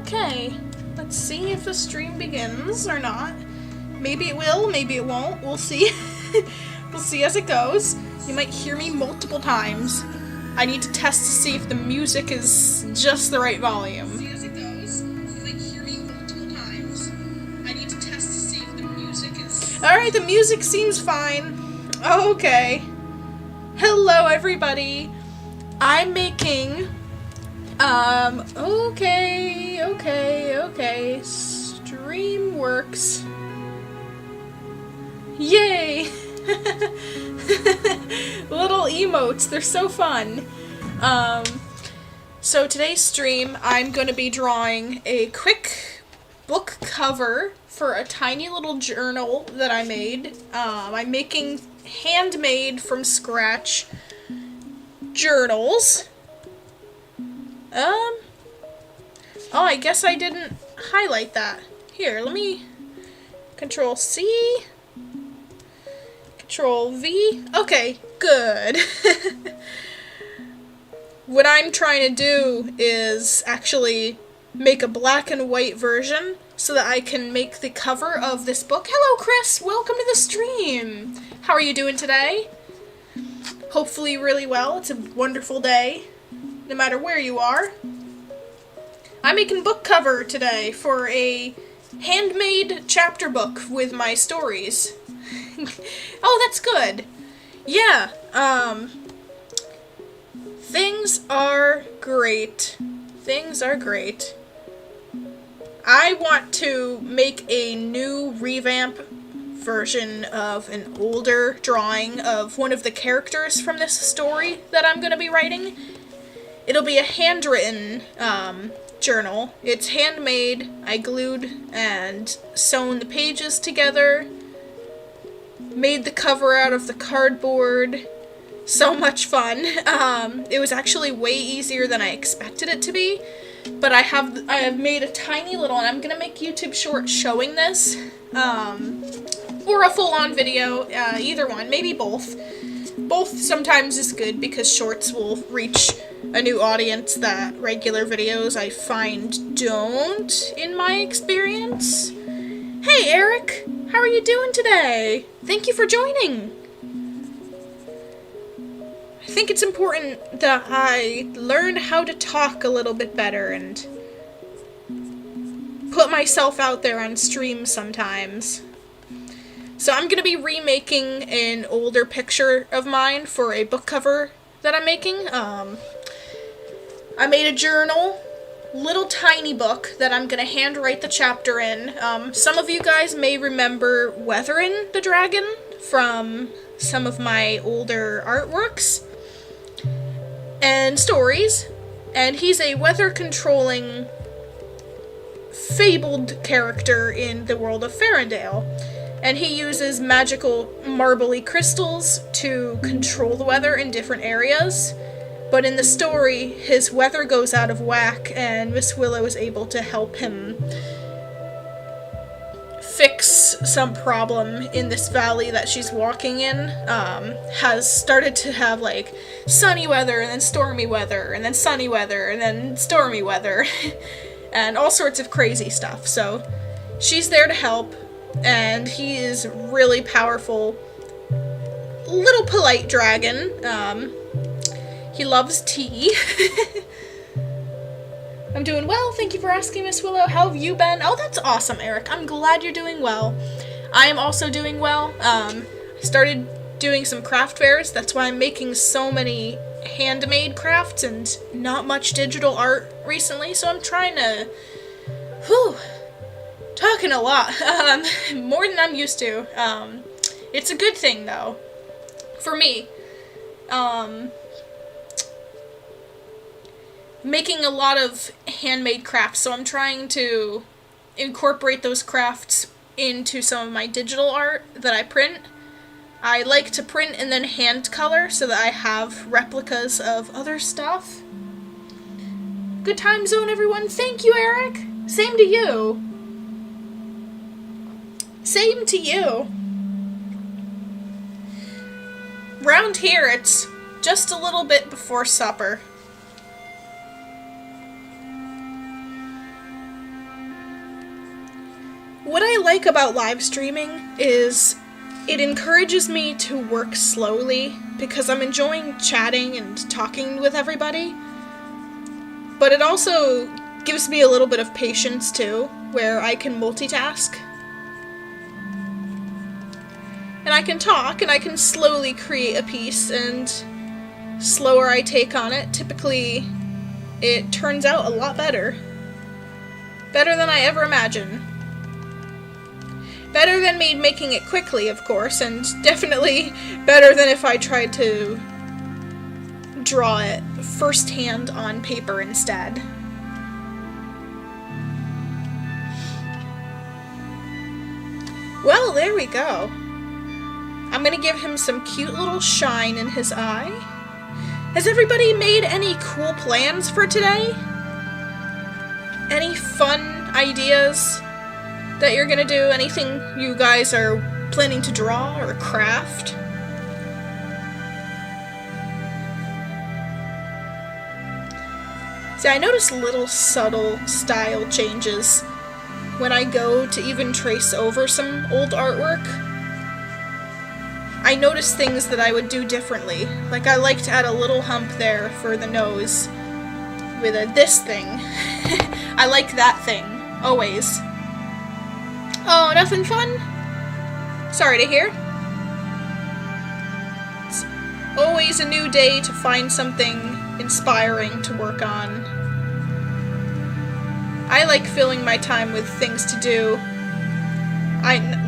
Okay, let's see if the stream begins or not. Maybe it will, maybe it won't. We'll see. We'll see as it goes. You might hear me multiple times. I need to test to see if the music is just the right volume. Alright, the music seems fine. Okay. Hello, everybody. I'm making... Okay. Stream works. Yay! Little emotes, they're so fun. So today's stream, I'm going to be drawing a quick book cover for a tiny little journal that I made. I'm making handmade from scratch journals. Oh, I guess I didn't highlight that. Here, let me Control C, Control V. Okay, good. What I'm trying to do is actually make a black and white version so that I can make the cover of this book. Hello, Chris! Welcome to the stream! How are you doing today? Hopefully really well. It's a wonderful day, no matter where you are. I'm making book cover today for a handmade chapter book with my stories. Oh, that's good. Yeah, things are great. Things are great. I want to make a new revamp version of an older drawing of one of the characters from this story that I'm going to be writing. It'll be a handwritten journal. It's handmade. I glued and sewn the pages together. Made the cover out of the cardboard. So much fun. It was actually way easier than I expected it to be. But I have made a tiny little, and I'm gonna make YouTube short showing this. Or a full-on video, either one, maybe both. Both sometimes is good because shorts will reach a new audience that regular videos I find don't, in my experience. Hey Eric, how are you doing today? Thank you for joining. I think it's important that I learn how to talk a little bit better and put myself out there on stream sometimes. So I'm going to be remaking an older picture of mine for a book cover that I'm making. I made a journal, little tiny book that I'm going to handwrite the chapter in. Some of you guys may remember Weatherin' the Dragon from some of my older artworks and stories. And he's a weather-controlling, fabled character in the world of Farendale. And he uses magical marbly crystals to control the weather in different areas. But in the story, his weather goes out of whack, and Miss Willow is able to help him fix some problem in this valley that she's walking in. Has started to have, like, sunny weather, and then stormy weather, and then sunny weather, and then stormy weather, and all sorts of crazy stuff. So she's there to help. And he is really powerful, little polite dragon. He loves tea. I'm doing well, thank you for asking, Miss Willow. How have you been? Oh, that's awesome, Eric. I'm glad you're doing well. I am also doing well. I started doing some craft fairs. That's why I'm making so many handmade crafts and not much digital art recently. So I'm trying to... Talking a lot, more than I'm used to. It's a good thing, though, for me. Making a lot of handmade crafts, so I'm trying to incorporate those crafts into some of my digital art that I print. I like to print and then hand color so that I have replicas of other stuff. Good time zone, everyone. Thank you, Eric. Same to you. Same to you. Round here, it's just a little bit before supper. What I like about live streaming is it encourages me to work slowly because I'm enjoying chatting and talking with everybody. But it also gives me a little bit of patience too, where I can multitask. And I can talk and I can slowly create a piece, and slower I take on it, typically it turns out a lot better. Better than I ever imagined. Better than me making it quickly, of course, and definitely better than if I tried to draw it firsthand on paper instead. Well, there we go. I'm gonna give him some cute little shine in his eye. Has everybody made any cool plans for today? Any fun ideas that you're gonna do? Anything you guys are planning to draw or craft? See, I notice little subtle style changes when I go to even trace over some old artwork. I notice things that I would do differently. Like, I like to add a little hump there for the nose with a this thing. I like that thing, always. Oh, nothing fun? Sorry to hear. It's always a new day to find something inspiring to work on. I like filling my time with things to do.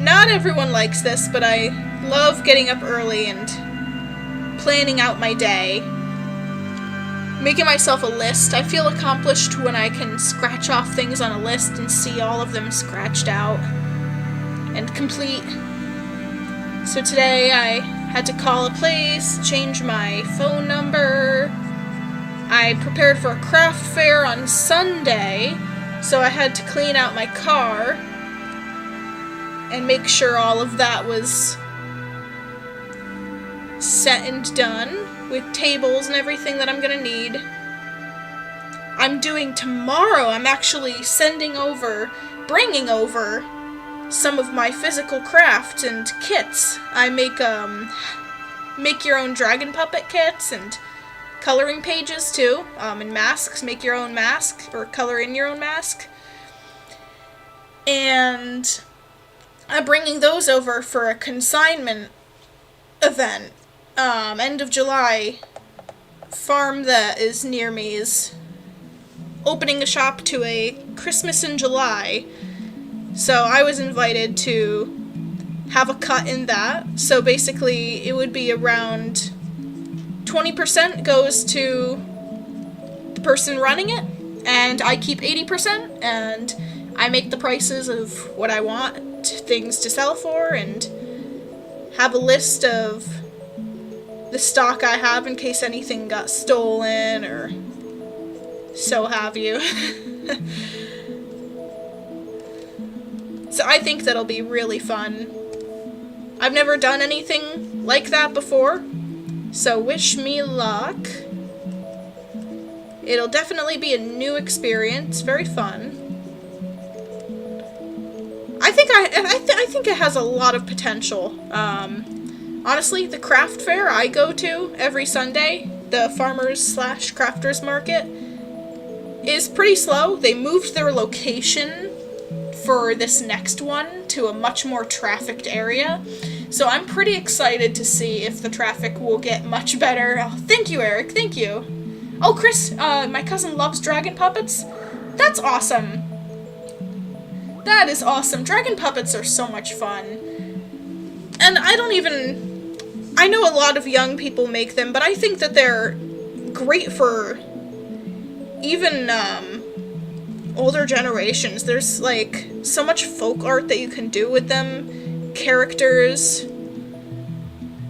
Not everyone likes this, but I love getting up early and planning out my day. Making myself a list. I feel accomplished when I can scratch off things on a list and see all of them scratched out and complete. So today I had to call a place, change my phone number. I prepared for a craft fair on Sunday, so I had to clean out my car and make sure all of that was set and done with tables and everything that I'm gonna need. I'm doing tomorrow, I'm actually bringing over some of my physical craft and kits. I make your own dragon puppet kits and coloring pages too, and masks. Make your own mask or color in your own mask. And I'm bringing those over for a consignment event. End of July. Farm that is near me is opening a shop to a Christmas in July. So I was invited to have a cut in that. So basically it would be around 20% goes to the person running it, and I keep 80%, and I make the prices of what I want things to sell for, and have a list of the stock I have in case anything got stolen or so have you. So I think that'll be really fun. I've never done anything like that before, so wish me luck. It'll definitely be a new experience, very fun. I think it has a lot of potential. Honestly, the craft fair I go to every Sunday, the farmers/crafters market, is pretty slow. They moved their location for this next one to a much more trafficked area. So I'm pretty excited to see if the traffic will get much better. Oh, thank you, Eric. Thank you. Oh, Chris, my cousin loves dragon puppets. That's awesome. That is awesome. Dragon puppets are so much fun. And I know a lot of young people make them, but I think that they're great for even, older generations. There's, like, so much folk art that you can do with them. Characters.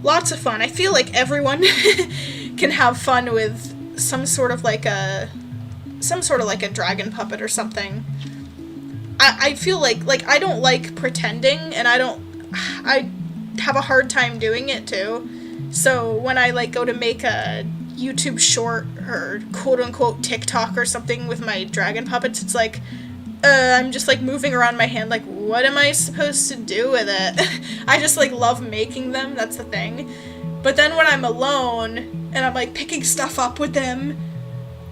Lots of fun. I feel like everyone can have fun with some sort of like a dragon puppet or something. I feel like I don't like pretending, and I have a hard time doing it too. So when I like go to make a YouTube short or quote-unquote TikTok or something with my dragon puppets, it's like I'm just like moving around my hand like, what am I supposed to do with it? I just, like, love making them, that's the thing. But then when I'm alone, and I'm, like, picking stuff up with them,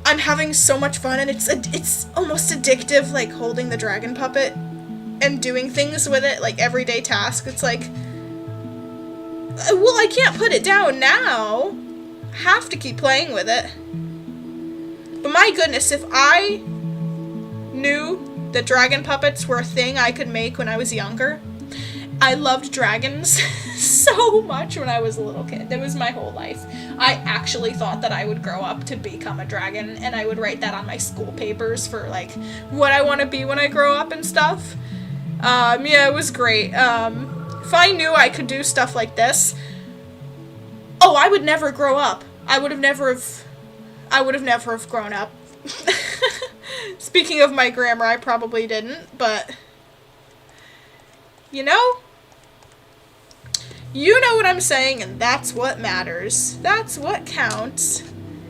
I'm having so much fun, and it's almost addictive, like, holding the dragon puppet and doing things with it, like, everyday task. It's like, well, I can't put it down now. Have to keep playing with it. But my goodness, if I knew that dragon puppets were a thing I could make when I was younger. I loved dragons so much when I was a little kid. It was my whole life. I actually thought that I would grow up to become a dragon, and I would write that on my school papers for, like, what I want to be when I grow up and stuff. Yeah, it was great. If I knew I could do stuff like this, oh, I would never grow up. I would have never have grown up. Speaking of my grammar, I probably didn't, but you know what I'm saying, and that's what matters. That's what counts.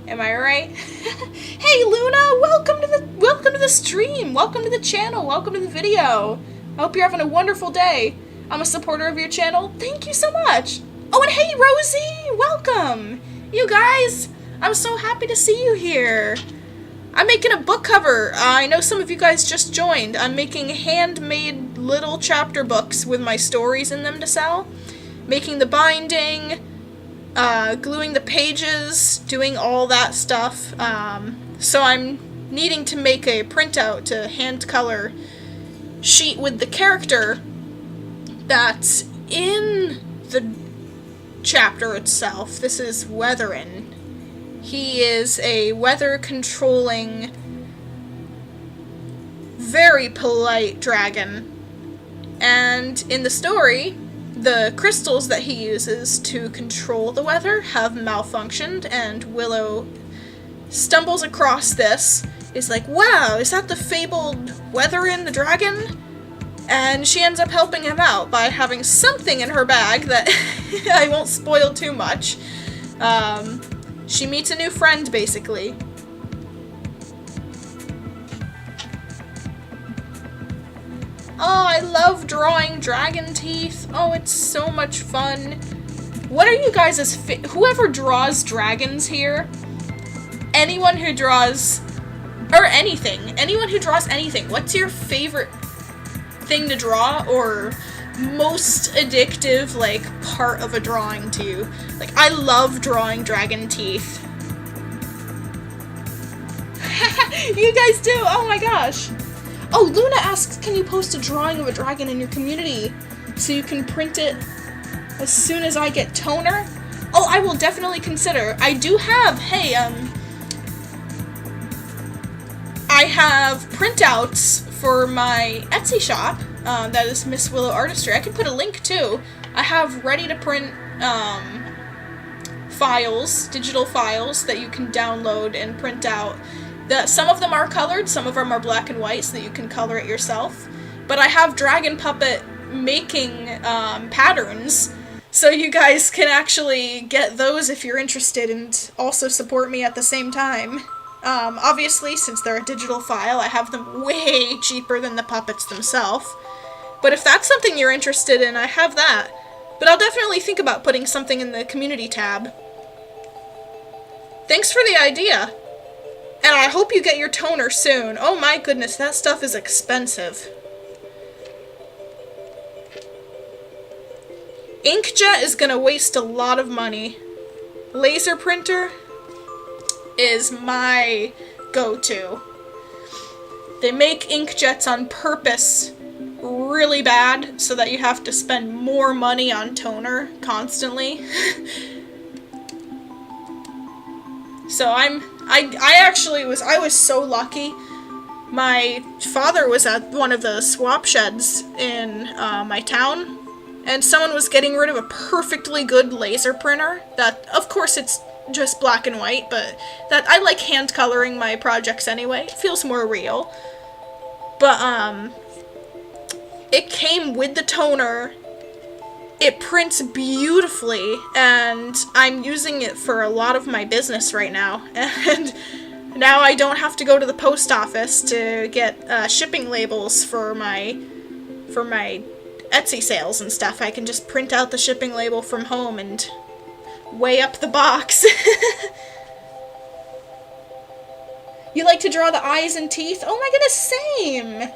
Am I right? Hey Luna, welcome to the stream. Welcome to the channel. Welcome to the video. I hope you're having a wonderful day. I'm a supporter of your channel. Thank you so much. Oh, and hey Rosie, welcome. You guys, I'm so happy to see you here. I'm making a book cover. I know some of you guys just joined. I'm making handmade little chapter books with my stories in them to sell. Making the binding, gluing the pages, doing all that stuff. So I'm needing to make a printout to hand color sheet with the character that's in the chapter itself. This is Weatherin. He is a weather-controlling, very polite dragon. And in the story, the crystals that he uses to control the weather have malfunctioned, and Willow stumbles across this, is like, wow, is that the fabled Weatherin the dragon? And she ends up helping him out by having something in her bag that I won't spoil too much. She meets a new friend, basically. Oh, I love drawing dragon teeth. Oh, it's so much fun. What are you guys' whoever draws dragons here? Anyone who draws, or anything. Anyone who draws anything. What's your favorite thing to draw, or most addictive, like, part of a drawing to you? Like, I love drawing dragon teeth. You guys do? Oh my gosh. Oh, Luna asks, can you post a drawing of a dragon in your community so you can print it as soon as I get toner? Oh, I will definitely consider. I do have, hey, I have printouts for my Etsy shop. That is Miss Willow Artistry. I can put a link too. I have ready to print files, digital files that you can download and print out. Some of them are colored, some of them are black and white so that you can color it yourself. But I have dragon puppet making patterns, so you guys can actually get those if you're interested and also support me at the same time. Obviously, since they're a digital file, I have them way cheaper than the puppets themselves. But if that's something you're interested in, I have that. But I'll definitely think about putting something in the community tab. Thanks for the idea. And I hope you get your toner soon. Oh my goodness, that stuff is expensive. Inkjet is gonna waste a lot of money. Laser printer is my go-to. They make inkjets on purpose really bad so that you have to spend more money on toner constantly. So I was so lucky. My father was at one of the swap sheds in my town, and someone was getting rid of a perfectly good laser printer that, of course, it's just black and white, but that I like hand coloring my projects anyway. It feels more real. But it came with the toner. It prints beautifully, and I'm using it for a lot of my business right now. And now I don't have to go to the post office to get shipping labels for for my Etsy sales and stuff. I can just print out the shipping label from home and weigh up the box. You like to draw the eyes and teeth? Oh my goodness, same!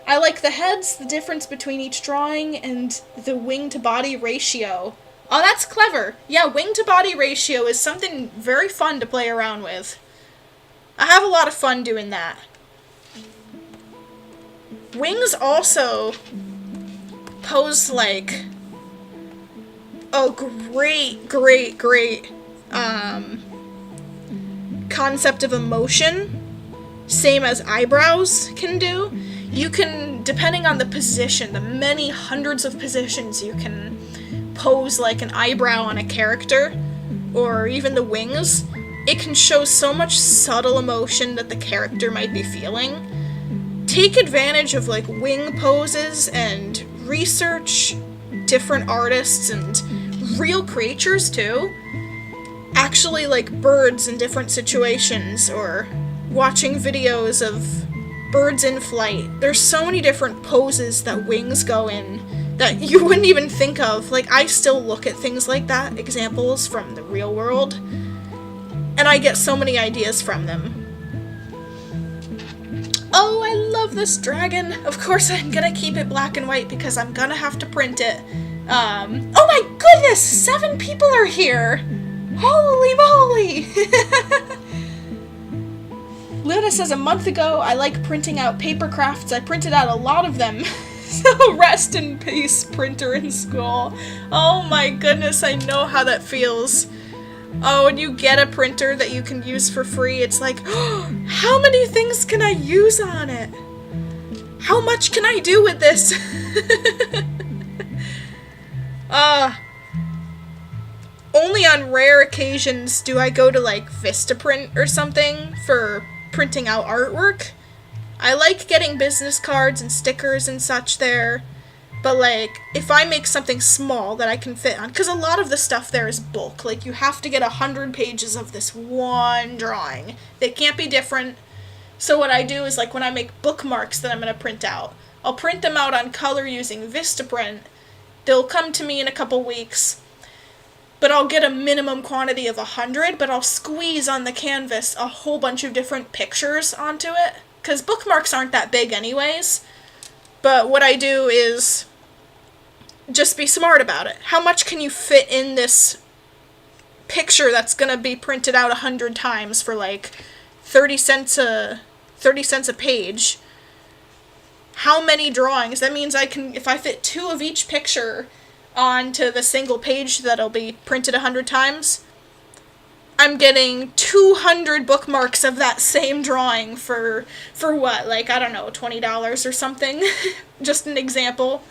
I like the heads, the difference between each drawing, and the wing-to-body ratio. Oh, that's clever. Yeah, wing-to-body ratio is something very fun to play around with. I have a lot of fun doing that. Wings also pose, like, a great concept of emotion, same as eyebrows can do. You can, depending on the position, the many hundreds of positions you can pose like an eyebrow on a character, or even the wings, it can show so much subtle emotion that the character might be feeling. Take advantage of like wing poses and research different artists and real creatures too. Actually like birds in different situations, or watching videos of birds in flight. There's so many different poses that wings go in that you wouldn't even think of. Like, I still look at things like that, examples from the real world, and I get so many ideas from them. Oh, I love this dragon. Of course I'm gonna keep it black and white because I'm gonna have to print it. Oh my goodness! 7 people are here! Holy moly! Luna says, a month ago, I like printing out paper crafts. I printed out a lot of them. So rest in peace, printer in school. Oh my goodness, I know how that feels. Oh, when you get a printer that you can use for free, it's like, oh, how many things can I use on it? How much can I do with this? Only on rare occasions do I go to like Vistaprint or something for printing out artwork. I like getting business cards and stickers and such there, but like if I make something small that I can fit on, because a lot of the stuff there is bulk, like you have to get 100 pages of this one drawing. They can't be different. So what I do is like when I make bookmarks that I'm going to print out, I'll print them out on color using Vistaprint. They'll come to me in a couple weeks. But I'll get a minimum quantity of 100, but I'll squeeze on the canvas a whole bunch of different pictures onto it, because bookmarks aren't that big anyways. But what I do is just be smart about it. How much can you fit in this picture that's going to be printed out 100 times for like 30 cents a page? How many drawings? That means I can, if I fit 2 of each picture onto the single page that'll be printed 100 times, I'm getting 200 bookmarks of that same drawing for what, like, I don't know, $20 or something. Just an example.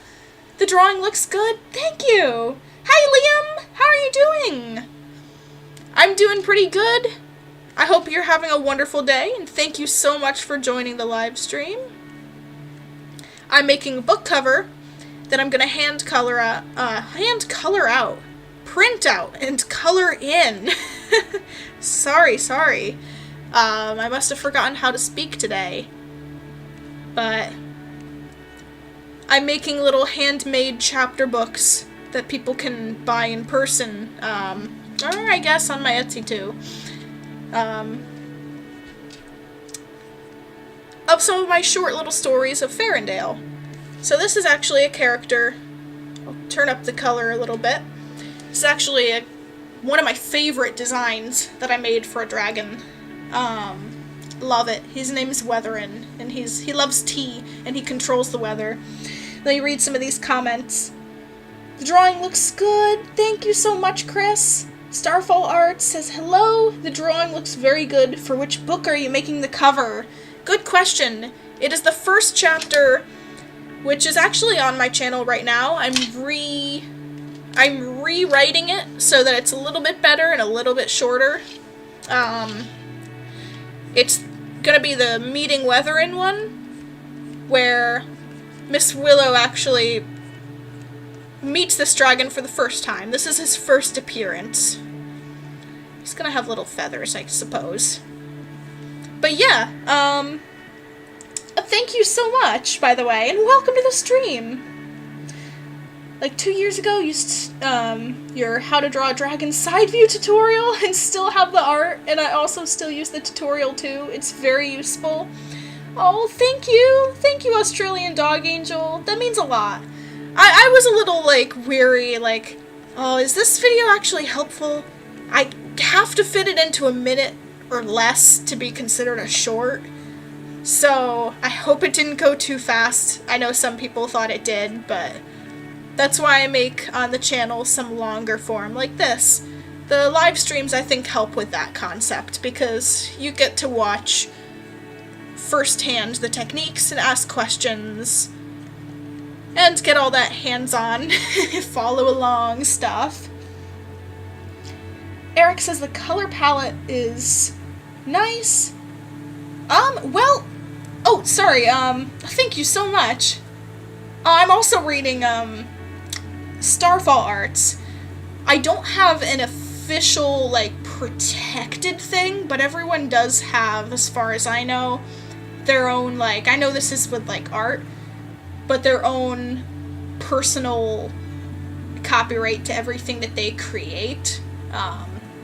The drawing looks good. Thank you. Hi, Liam. How are you doing? I'm doing pretty good. I hope you're having a wonderful day, and thank you so much for joining the live stream. I'm making a book cover that I'm gonna hand color out, print out, and color in. Sorry. I must have forgotten how to speak today. But I'm making little handmade chapter books that people can buy in person, or I guess on my Etsy too. Of some of my short little stories of Farendale. So this is actually a character. I'll turn up the color a little bit. This is actually one of my favorite designs that I made for a dragon. Love it. His name is Weatherin, and he loves tea, and he controls the weather. Let me read some of these comments. The drawing looks good. Thank you so much, Chris. Starfall Art says, hello. The drawing looks very good. For which book are you making the cover? Good question. It is the first chapter, which is actually on my channel right now. I'm rewriting it so that it's a little bit better and a little bit shorter. It's gonna be the Meeting Weatherin one, where Miss Willow actually meets this dragon for the first time. This is his first appearance. He's gonna have little feathers, I suppose. But yeah, thank you so much, by the way, and welcome to the stream. Like 2 years ago, you used your How to Draw a Dragon side view tutorial and still have the art, and I also still use the tutorial too. It's very useful. Oh, thank you! Thank you, Australian Dog Angel. That means a lot. I was a little, like, weary, like, oh, is this video actually helpful? I have to fit it into a minute or less to be considered a short. So, I hope it didn't go too fast. I know some people thought it did, but that's why I make on the channel some longer form like this. The live streams, I think, help with that concept, because you get to watch firsthand the techniques and ask questions and get all that hands-on follow along stuff. Eric says the color palette is nice. Well, oh, sorry, thank you so much. I'm also reading, Starfall Arts. I don't have an official, like, protected thing, but everyone does have, as far as I know, their own, like, I know this is with, like, art, but their own personal copyright to everything that they create.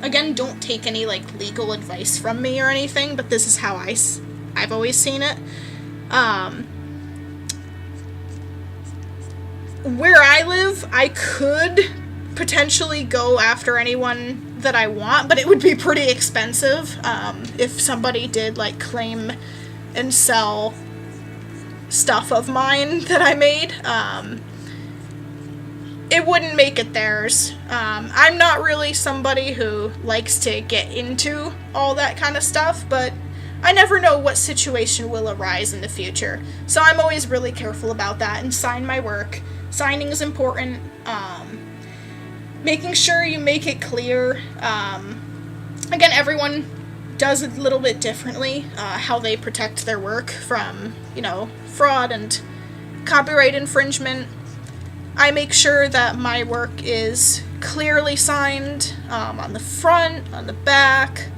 Again, don't take any, like, legal advice from me or anything, but this is how I've always seen it. Where I live, I could potentially go after anyone that I want, but it would be pretty expensive, if somebody did, like, claim and sell stuff of mine that I made. It wouldn't make it theirs. I'm not really somebody who likes to get into all that kind of stuff, but I never know what situation will arise in the future. So I'm always really careful about that and sign my work. Signing is important. Making sure you make it clear. Again, everyone does it a little bit differently, how they protect their work from, you know, fraud and copyright infringement. I make sure that my work is clearly signed, on the front, on the back,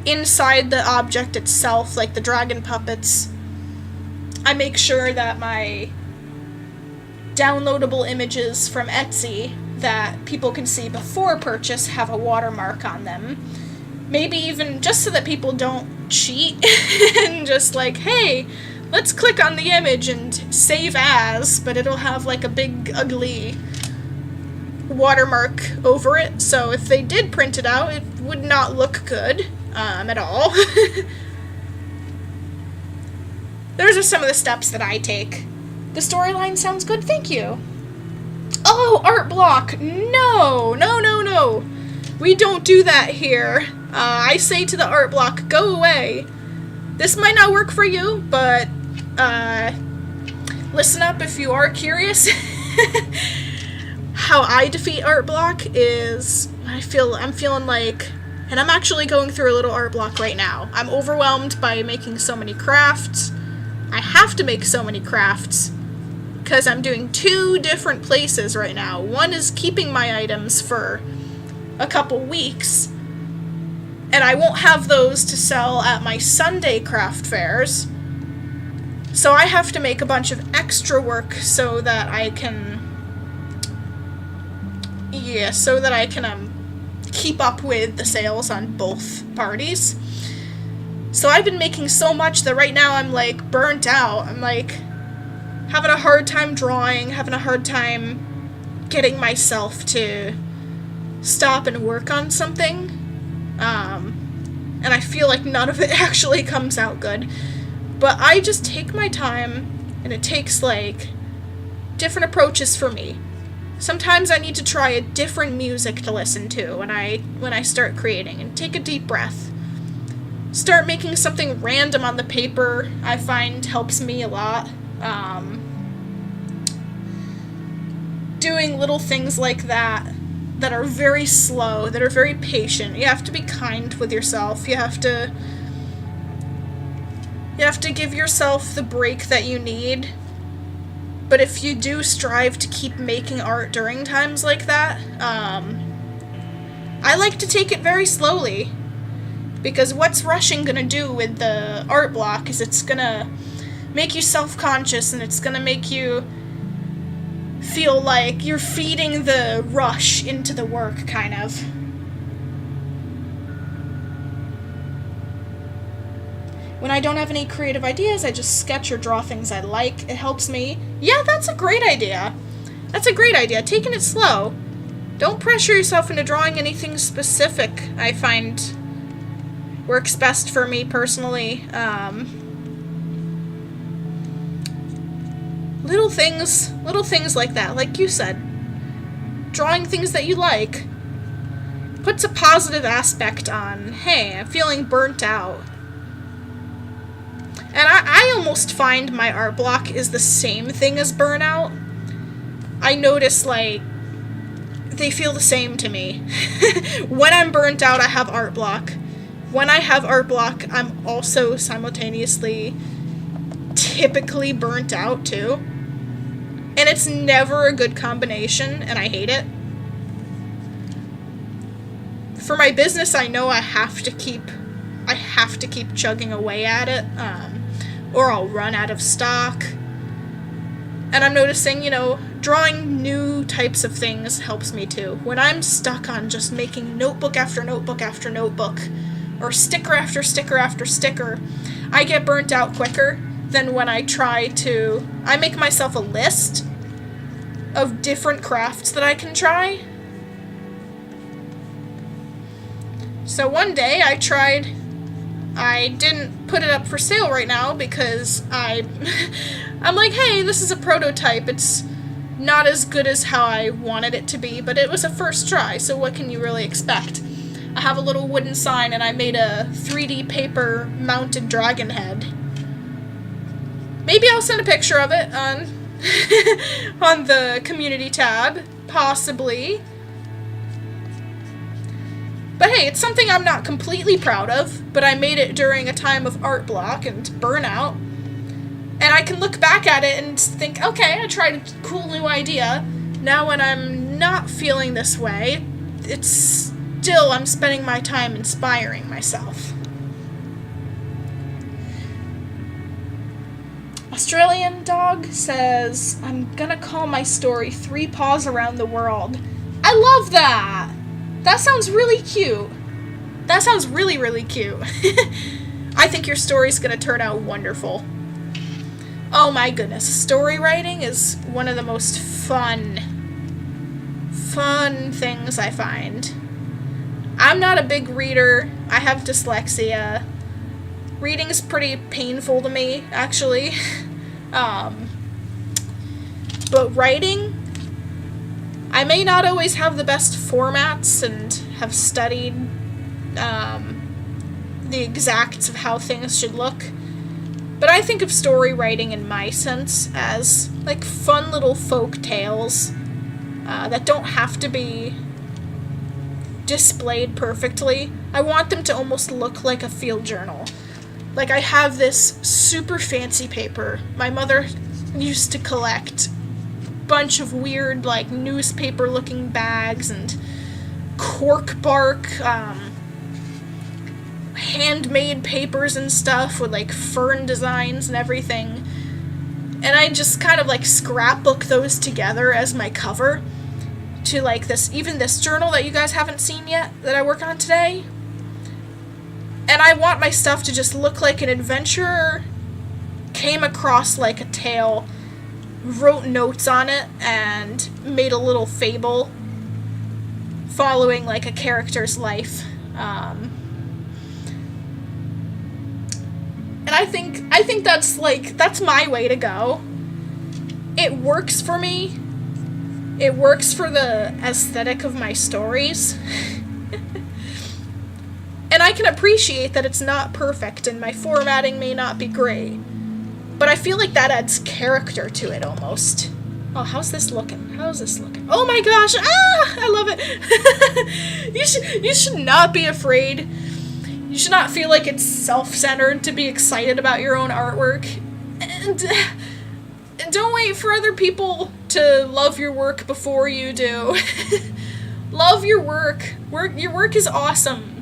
inside the object itself, like the dragon puppets. I make sure that my downloadable images from Etsy that people can see before purchase have a watermark on them. Maybe even just so that people don't cheat and just like, hey, let's click on the image and save as, but it'll have like a big ugly watermark over it, so if they did print it out, it would not look good at all. Those are some of the steps that I take. The storyline sounds good, thank you. Oh, art block! No! No, no, no! We don't do that here. I say to the art block, go away. This might not work for you, but listen up if you are curious. How I defeat art block is, I'm feeling like, and I'm actually going through a little art block right now. I'm overwhelmed by making so many crafts. I have to make so many crafts because I'm doing 2 different places right now. One is keeping my items for a couple weeks, and I won't have those to sell at my Sunday craft fairs. So I have to make a bunch of extra work so that I can, keep up with the sales on both parties. So I've been making so much that right now I'm like burnt out. I'm like having a hard time drawing, having a hard time getting myself to stop and work on something. And I feel like none of it actually comes out good. But I just take my time, and it takes, like, different approaches for me. Sometimes I need to try a different music to listen to when I start creating, and take a deep breath. Start making something random on the paper, I find helps me a lot. Doing little things like that are very slow, that are very patient. You have to be kind with yourself. You have to give yourself the break that you need. But if you do strive to keep making art during times like that, I like to take it very slowly. Because what's rushing gonna do with the art block is it's gonna make you self-conscious, and it's gonna make you feel like you're feeding the rush into the work, kind of. When I don't have any creative ideas, I just sketch or draw things I like. It helps me. Yeah, that's a great idea. That's a great idea. Taking it slow. Don't pressure yourself into drawing anything specific, I find works best for me personally. Little things like that, like you said. Drawing things that you like puts a positive aspect on, hey, I'm feeling burnt out. And I almost find my art block is the same thing as burnout. I notice, like, they feel the same to me. When I'm burnt out, I have art block. When I have art block, I'm also simultaneously typically burnt out, too. And it's never a good combination, and I hate it. For my business, I know I have to keep chugging away at it, or I'll run out of stock. And I'm noticing, drawing new types of things helps me too. When I'm stuck on just making notebook after notebook after notebook, or sticker after sticker after sticker, I get burnt out quicker than when I make myself a list of different crafts that I can try. So one day I didn't put it up for sale right now because I'm like, hey, this is a prototype. It's not as good as how I wanted it to be, but it was a first try, so what can you really expect? I have a little wooden sign, and I made a 3D paper mounted dragon head. Maybe I'll send a picture of it on on the community tab, possibly. But hey, it's something I'm not completely proud of, but I made it during a time of art block and burnout. And I can look back at it and think, okay, I tried a cool new idea. Now when I'm not feeling this way, I'm spending my time inspiring myself. Australian Dog says, I'm gonna call my story 3 Paws Around the World. I love that! That sounds really cute. That sounds really, really cute. I think your story's gonna turn out wonderful. Oh my goodness, story writing is one of the most fun things I find. I'm not a big reader. I have dyslexia. Reading is pretty painful to me, actually. But writing, I may not always have the best formats and have studied the exacts of how things should look, but I think of story writing in my sense as like fun little folk tales that don't have to be displayed perfectly. I want them to almost look like a field journal. Like, I have this super fancy paper. My mother used to collect bunch of weird, like, newspaper-looking bags and cork bark, handmade papers and stuff with, like, fern designs and everything. And I just kind of, like, scrapbook those together as my cover to, like, this journal that you guys haven't seen yet that I work on today. And I want my stuff to just look like an adventurer came across, like, a tale, wrote notes on it, and made a little fable following, like, a character's life. And I think that's my way to go. It works for me. It works for the aesthetic of my stories. And I can appreciate that it's not perfect and my formatting may not be great. But I feel like that adds character to it almost. Oh, how's this looking? Oh my gosh! Ah! I love it! You should not be afraid. You should not feel like it's self-centered to be excited about your own artwork. And don't wait for other people to love your work before you do. Love your work. Your work is awesome.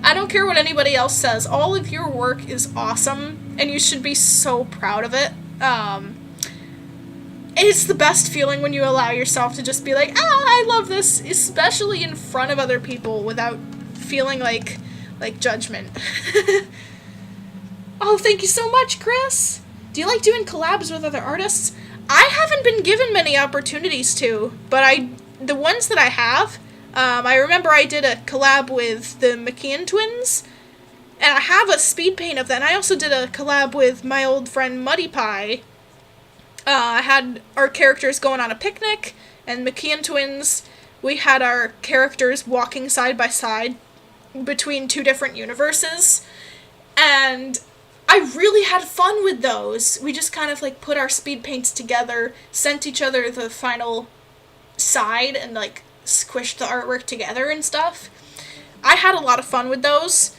I don't care what anybody else says. All of your work is awesome. and you should be so proud of it. It's the best feeling when you allow yourself to just be like, I love this, especially in front of other people without feeling like judgment. Oh, thank you so much, Chris. Do you like doing collabs with other artists? I haven't been given many opportunities to, but the ones that I have, I remember I did a collab with the McKeon twins, and I have a speed paint of that, and I also did a collab with my old friend Muddy Pie. I had our characters going on a picnic, and McKeon twins, we had our characters walking side by side between two different universes, and I really had fun with those. We just kind of like put our speed paints together, sent each other the final side, and like squished the artwork together and stuff. I had a lot of fun with those.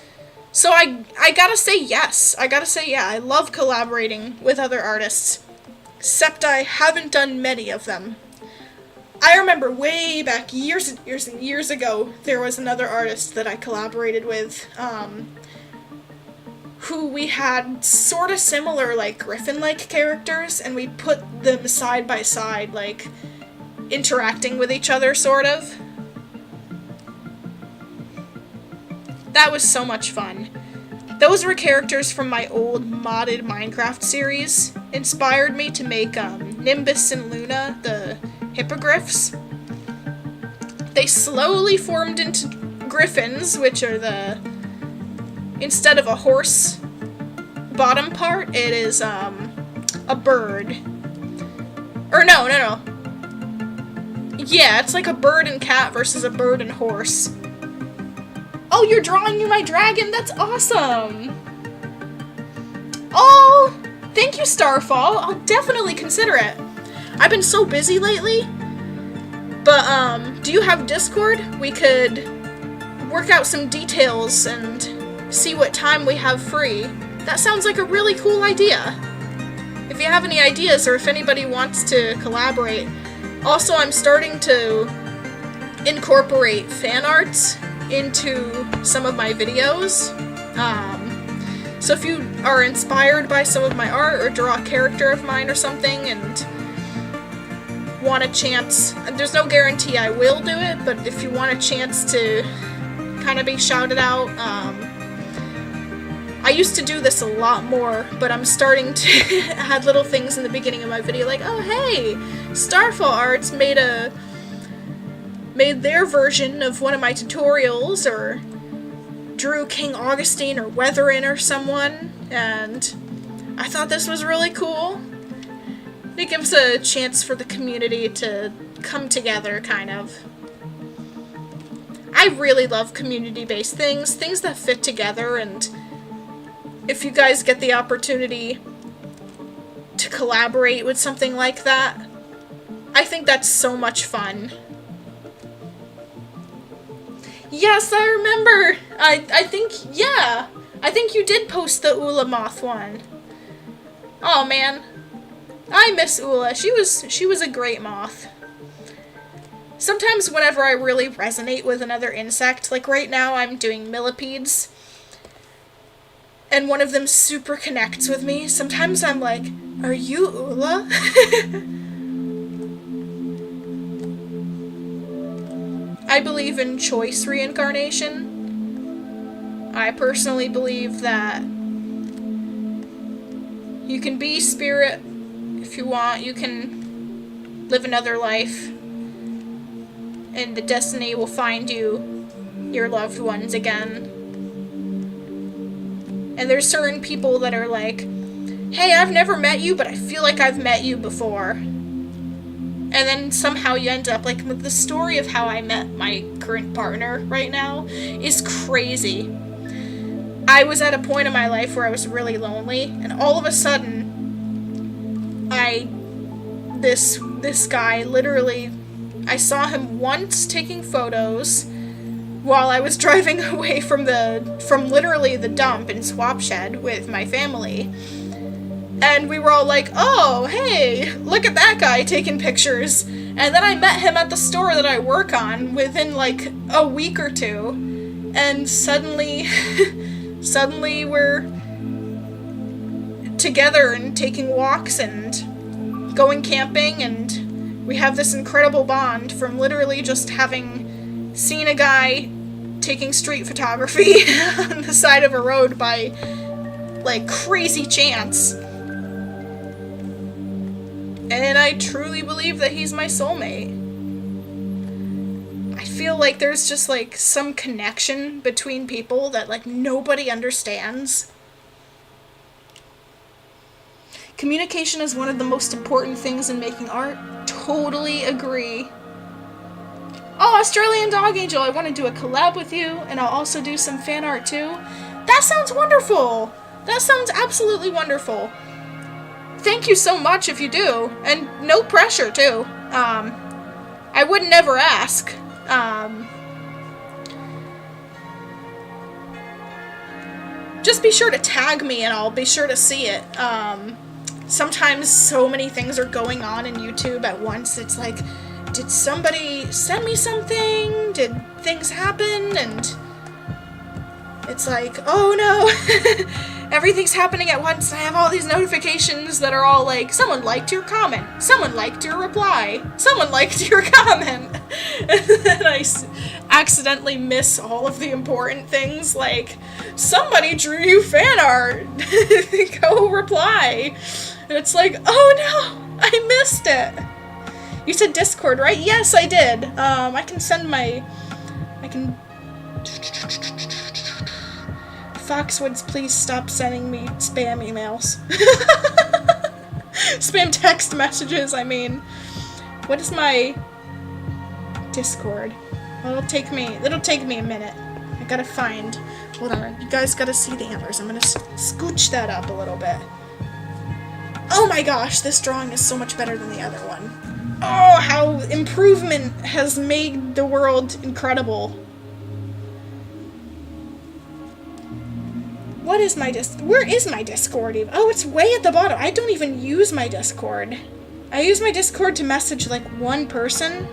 So I gotta say yes. I gotta say yeah, I love collaborating with other artists. Except I haven't done many of them. I remember way back, years and years and years ago, there was another artist that I collaborated with, who we had sort of similar, like, Griffin-like characters, and we put them side by side, like, interacting with each other, sort of. That was so much fun. Those were characters from my old modded Minecraft series. Inspired me to make Nimbus and Luna, the hippogriffs. They slowly formed into griffins, which are instead of a horse bottom part, it is a bird. Or no. Yeah, it's like a bird and cat versus a bird and horse. Oh, you're drawing me my dragon? That's awesome! Oh, thank you, Starfall. I'll definitely consider it. I've been so busy lately. But, do you have Discord? We could work out some details and see what time we have free. That sounds like a really cool idea. If you have any ideas or if anybody wants to collaborate. Also, I'm starting to incorporate fan arts into some of my videos. So if you are inspired by some of my art or draw a character of mine or something and want a chance, there's no guarantee I will do it, but if you want a chance to kind of be shouted out, I used to do this a lot more, but I'm starting to add little things in the beginning of my video like, oh hey, Starfall Arts made their version of one of my tutorials, or drew King Augustine or Weatherin or someone, and I thought this was really cool. It gives a chance for the community to come together, kind of. I really love community-based things that fit together, and if you guys get the opportunity to collaborate with something like that, I think that's so much fun. Yes, I remember! I think you did post the Ula Moth one. Oh man. I miss Ula. She was a great moth. Sometimes whenever I really resonate with another insect, like right now I'm doing millipedes, and one of them super connects with me, sometimes I'm like, are you Ula? I believe in choice reincarnation. I personally believe that you can be spirit if you want. You can live another life, and the destiny will find you your loved ones again. And there's certain people that are like, hey, I've never met you, but I feel like I've met you before. And then somehow you end up, like, the story of how I met my current partner right now is crazy. I was at a point in my life where I was really lonely, and all of a sudden, this guy, literally, I saw him once taking photos while I was driving away from literally the dump in Swap Shed with my family. And we were all like, oh, hey, look at that guy taking pictures. And then I met him at the store that I work on within, like, a week or two. And suddenly together and taking walks and going camping, and we have this incredible bond from literally just having seen a guy taking street photography on the side of a road by, like, crazy chance. And I truly believe that he's my soulmate. I feel like there's just, like, some connection between people that, like, nobody understands. Communication is one of the most important things in making art. Totally agree. Oh, Australian Dog Angel, I want to do a collab with you, and I'll also do some fan art too. That sounds wonderful! That sounds absolutely wonderful. Thank you so much if you do, and no pressure too. I would never ask. Just be sure to tag me and I'll be sure to see it. Sometimes so many things are going on in YouTube at once. It's like, did somebody send me something? Did things happen? And it's like, oh no, everything's happening at once. I have all these notifications that are all like, someone liked your comment, someone liked your reply, someone liked your comment. And then I accidentally miss all of the important things, like, somebody drew you fan art, go reply. And it's like, oh no, I missed it. You said Discord, right? Yes, I did. I can send my... Foxwoods, please stop sending me spam emails. Spam text messages, I mean. What is my... Discord? Well, it'll take me a minute. I gotta find... Hold on, you guys gotta see the antlers. I'm gonna scooch that up a little bit. Oh my gosh, this drawing is so much better than the other one. Oh, how improvement has made the world incredible. What is my where is my Discord even? Oh, it's way at the bottom. I don't even use my Discord. I use my Discord to message like one person.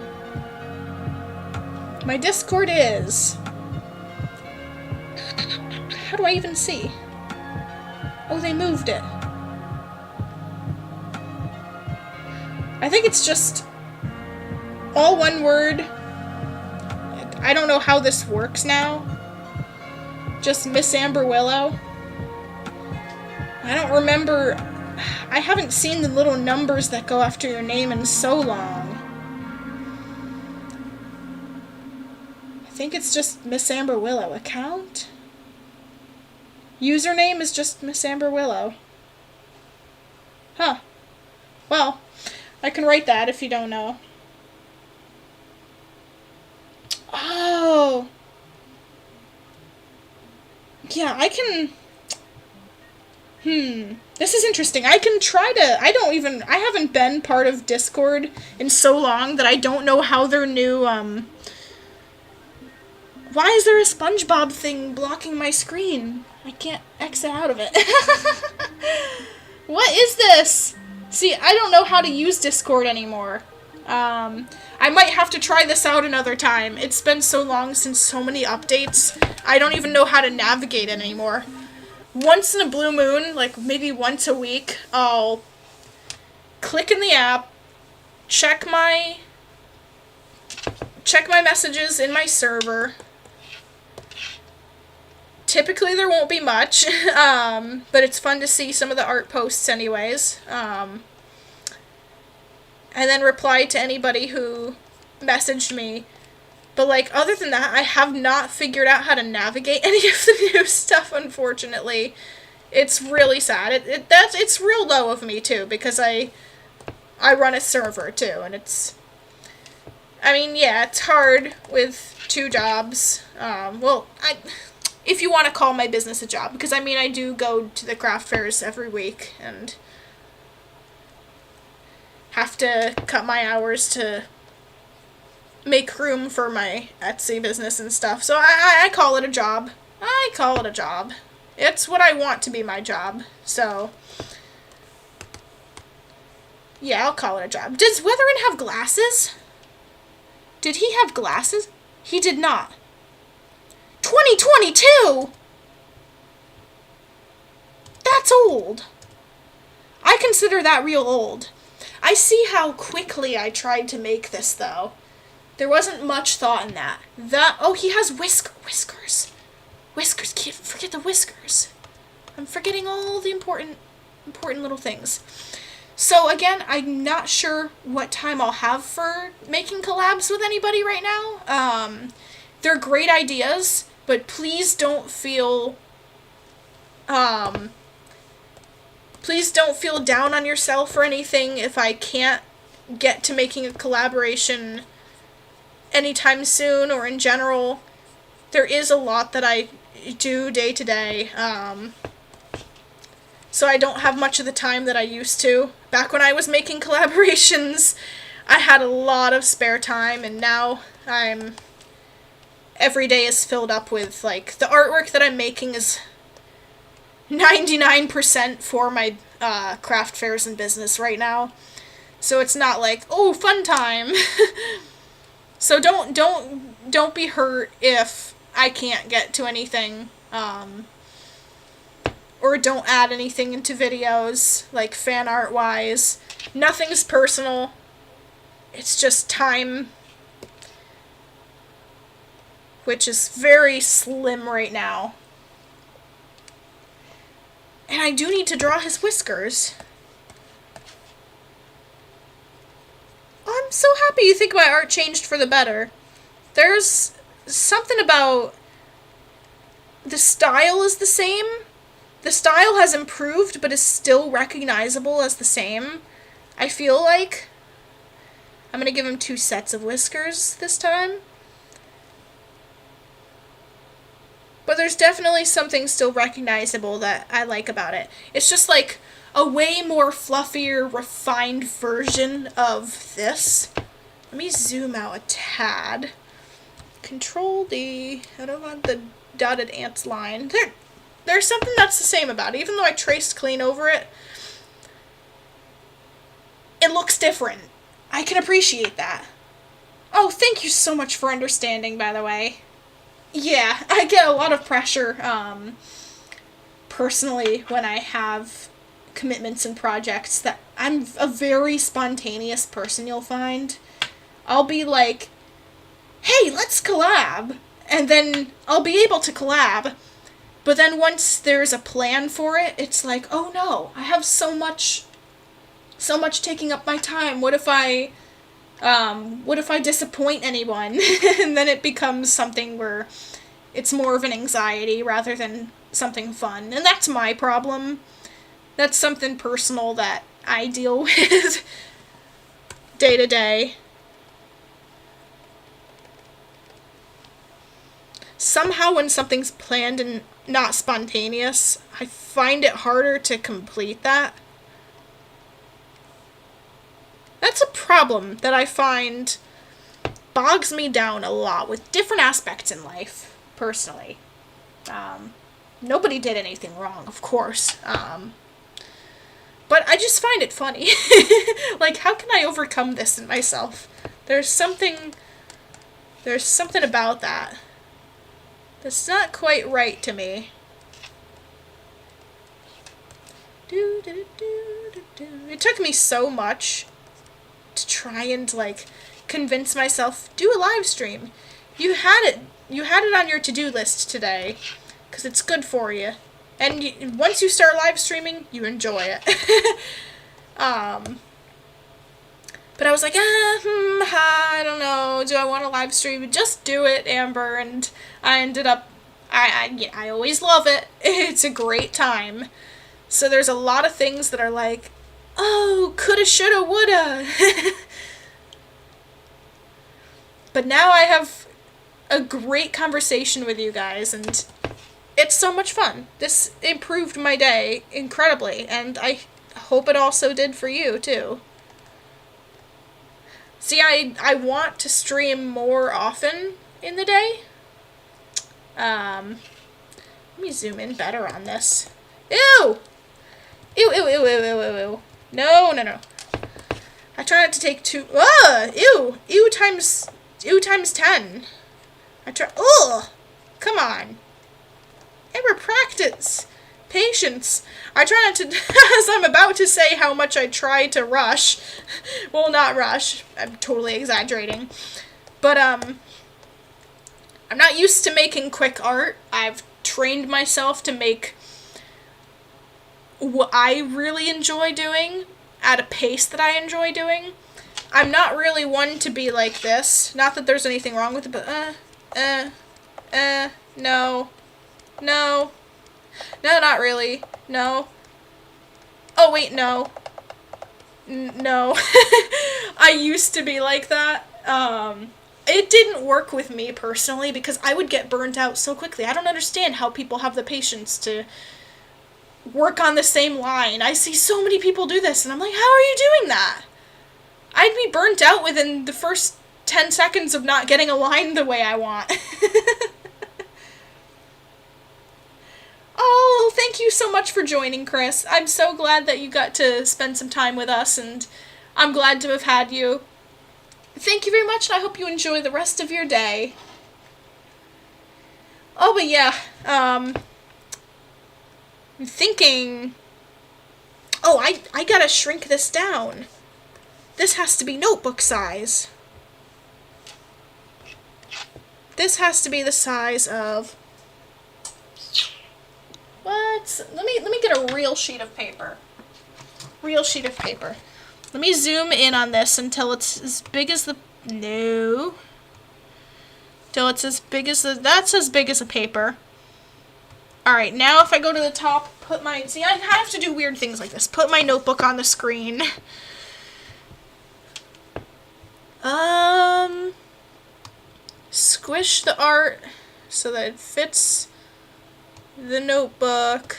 My Discord is... How do I even see? Oh, they moved it. I think it's just all one word. I don't know how this works now. Just Miss Amber Willow. I don't remember. I haven't seen the little numbers that go after your name in so long. I think it's just Miss Amber Willow. Account? Username is just Miss Amber Willow. Huh. Well, I can write that if you don't know. Oh. Yeah, I can... This is interesting. I can try to... I haven't been part of Discord in so long that I don't know how their new, Why is there a SpongeBob thing blocking my screen? I can't exit out of it. What is this? See, I don't know how to use Discord anymore. I might have to try this out another time. It's been so long since so many updates. I don't even know how to navigate it anymore. Once in a blue moon, like maybe once a week, I'll click in the app, check my messages in my server. Typically there won't be much, but it's fun to see some of the art posts anyways. And then reply to anybody who messaged me. But, like, other than that, I have not figured out how to navigate any of the new stuff, unfortunately. It's really sad. It's real low of me, too, because I run a server, too, and it's... I mean, yeah, it's hard with 2 jobs. If you want to call my business a job, because, I mean, I do go to the craft fairs every week, and have to cut my hours to make room for my Etsy business and stuff. So I call it a job. I call it a job. It's what I want to be my job. So, yeah, I'll call it a job. Does Weatherin have glasses? Did he have glasses? He did not. 2022? That's old. I consider that real old. I see how quickly I tried to make this, though. There wasn't much thought in that. Oh, he has whiskers. Whiskers, can't forget the whiskers. I'm forgetting all the important little things. So again, I'm not sure what time I'll have for making collabs with anybody right now. They're great ideas, but please don't feel down on yourself or anything if I can't get to making a collaboration anytime soon or in general. There is a lot that I do day to day, so I don't have much of the time that I used to. Back when I was making collaborations, I had a lot of spare time, and now every day is filled up with, like, the artwork that I'm making is 99% for my craft fairs and business right now. So it's not like, oh, fun time. So don't be hurt if I can't get to anything, or don't add anything into videos, like fan art wise. Nothing's personal. It's just time, which is very slim right now. And I do need to draw his whiskers. I'm so happy you think my art changed for the better. There's something about the style is the same. The style has improved, but is still recognizable as the same. I feel like I'm going to give him 2 sets of whiskers this time. But there's definitely something still recognizable that I like about it. It's just like a way more fluffier, refined version of this. Let me zoom out a tad. Control D. I don't want the dotted ants line. There's something that's the same about it. Even though I traced clean over it, it looks different. I can appreciate that. Oh, thank you so much for understanding, by the way. Yeah, I get a lot of pressure, personally, when I have commitments and projects. That I'm a very spontaneous person, you'll find. I'll be like, hey, let's collab. And then I'll be able to collab. But then once there's a plan for it, it's like, oh no, I have so much taking up my time. What if I disappoint anyone? And then it becomes something where it's more of an anxiety rather than something fun. And that's my problem. That's something personal that I deal with day to day. Somehow when something's planned and not spontaneous, I find it harder to complete that. That's a problem that I find bogs me down a lot with different aspects in life, personally. Nobody did anything wrong, of course. But I just find it funny. Like, how can I overcome this in myself? There's something about that that's not quite right to me. It took me so much to try and, like, convince myself, do a live stream. You had it on your to-do list today, because it's good for you. And once you start live streaming, you enjoy it. But I was like, I don't know, do I want to live stream? Just do it, Amber. And I ended up, I always love it. It's a great time. So there's a lot of things that are like, oh, coulda, shoulda, woulda. But now I have a great conversation with you guys, and it's so much fun. This improved my day incredibly, and I hope it also did for you, too. See, I want to stream more often in the day. Let me zoom in better on this. Ew! Ew, ew, ew, ew, ew, ew, ew. No, no, no. I try not to take too... Ew! Ew times 10. I try... Ugh! Come on. Amber, practice. patience. I try not to, as I'm about to say how much I try to rush. Well, not rush. I'm totally exaggerating. But, I'm not used to making quick art. I've trained myself to make what I really enjoy doing at a pace that I enjoy doing. I'm not really one to be like this. Not that there's anything wrong with it, but, no. No. No, not really. No. Oh, wait, no. No. I used to be like that. It didn't work with me personally because I would get burnt out so quickly. I don't understand how people have the patience to work on the same line. I see so many people do this, and I'm like, how are you doing that? I'd be burnt out within the first 10 seconds of not getting a line the way I want. Oh, thank you so much for joining, Chris. I'm so glad that you got to spend some time with us, and I'm glad to have had you. Thank you very much, and I hope you enjoy the rest of your day. Oh, but yeah, I'm thinking... Oh, I gotta shrink this down. This has to be notebook size. This has to be the size of... What? Let me get a real sheet of paper. Real sheet of paper. Let me zoom in on this until it's as big as the... No. Till it's as big as the... That's as big as a paper. Alright, now if I go to the top, put my... See, I have to do weird things like this. Put my notebook on the screen. Squish the art so that it fits the notebook.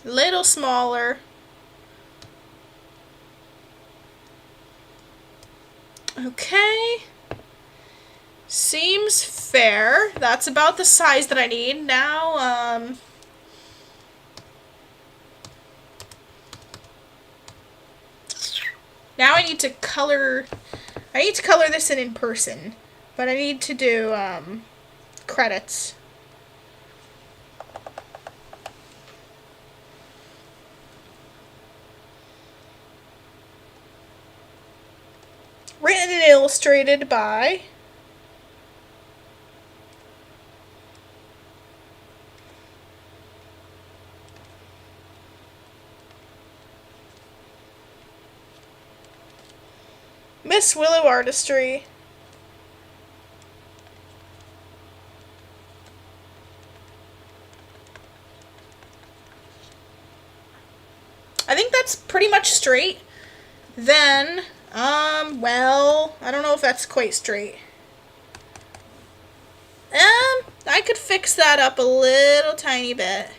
Little smaller. Okay. Seems fair. That's about the size that I need. Now, now I need to color this in person. But I need to do, credits. Written and illustrated by Miss Willow Artistry. I think that's pretty much straight. Then, well, I don't know if that's quite straight. I could fix that up a little tiny bit.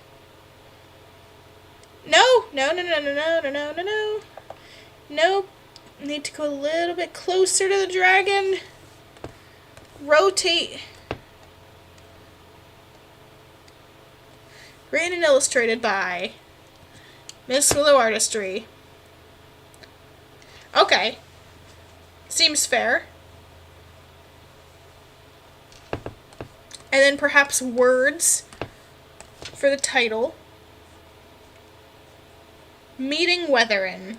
No. Nope. Need to go a little bit closer to the dragon. Rotate. Written and illustrated by Miss Willow Artistry. Okay. Seems fair. And then perhaps words for the title. Meeting Weatherin.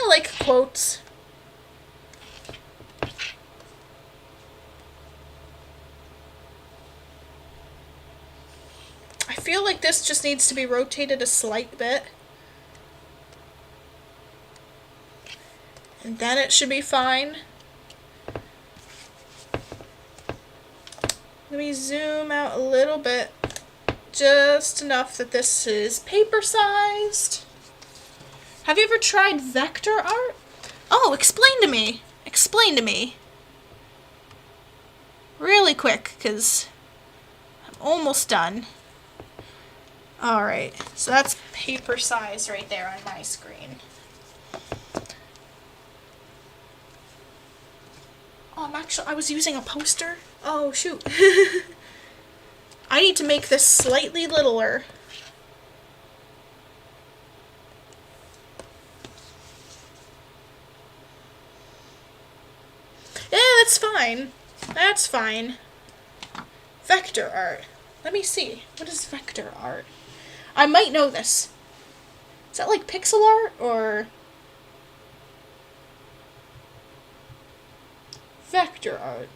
I like quotes. I feel like this just needs to be rotated a slight bit. And then it should be fine. Let me zoom out a little bit. Just enough that this is paper-sized. Have you ever tried vector art? Oh, explain to me. Explain to me. really quick because I'm almost done. Alright, so that's paper size right there on my screen. Oh, I was using a poster? Oh, shoot. I need to make this slightly littler. Yeah, that's fine. That's fine. Vector art. Let me see. What is vector art? I might know this. Is that like pixel art or vector art?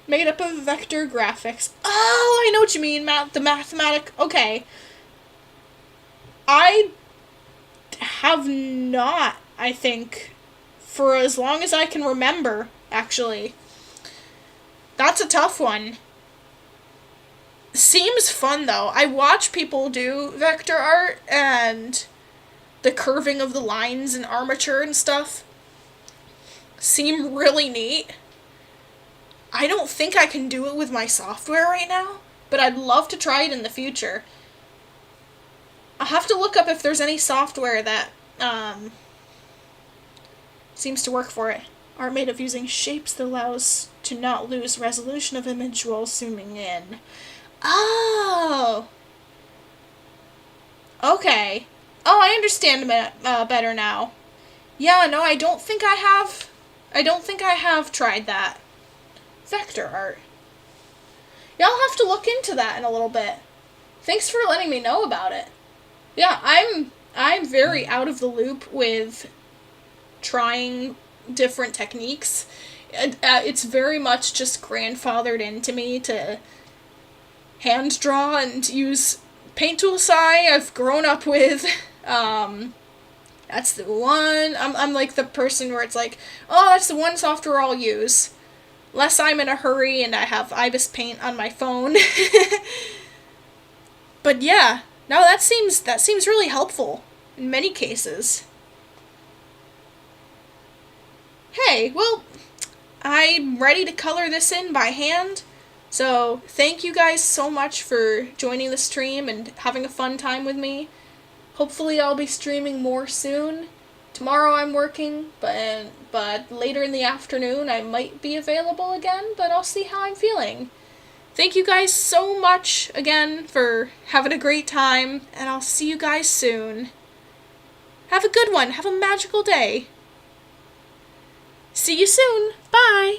Made up of vector graphics. Oh, I know what you mean. The mathematic. Okay. I have not, I think, for as long as I can remember, actually. That's a tough one. Seems fun, though. I watch people do vector art and the curving of the lines and armature and stuff seem really neat. I don't think I can do it with my software right now, but I'd love to try it in the future. I'll have to look up if there's any software that seems to work for it. Art made of using shapes that allows to not lose resolution of image while zooming in. Oh! Okay. Oh, I understand better now. Yeah, no, I don't think I have tried that. Vector art. Yeah, I'll have to look into that in a little bit. Thanks for letting me know about it. Yeah, I'm very out of the loop with trying different techniques. It's very much just grandfathered into me to hand draw and use Paint Tool Sai I've grown up with. That's the one. I'm like the person where it's like, oh, that's the one software I'll use. Unless I'm in a hurry and I have Ibis Paint on my phone. But yeah, no, that seems really helpful in many cases. Hey, well, I'm ready to color this in by hand. So thank you guys so much for joining the stream and having a fun time with me. Hopefully I'll be streaming more soon. Tomorrow I'm working, but later in the afternoon I might be available again, but I'll see how I'm feeling. Thank you guys so much again for having a great time, and I'll see you guys soon. Have a good one. Have a magical day. See you soon. Bye.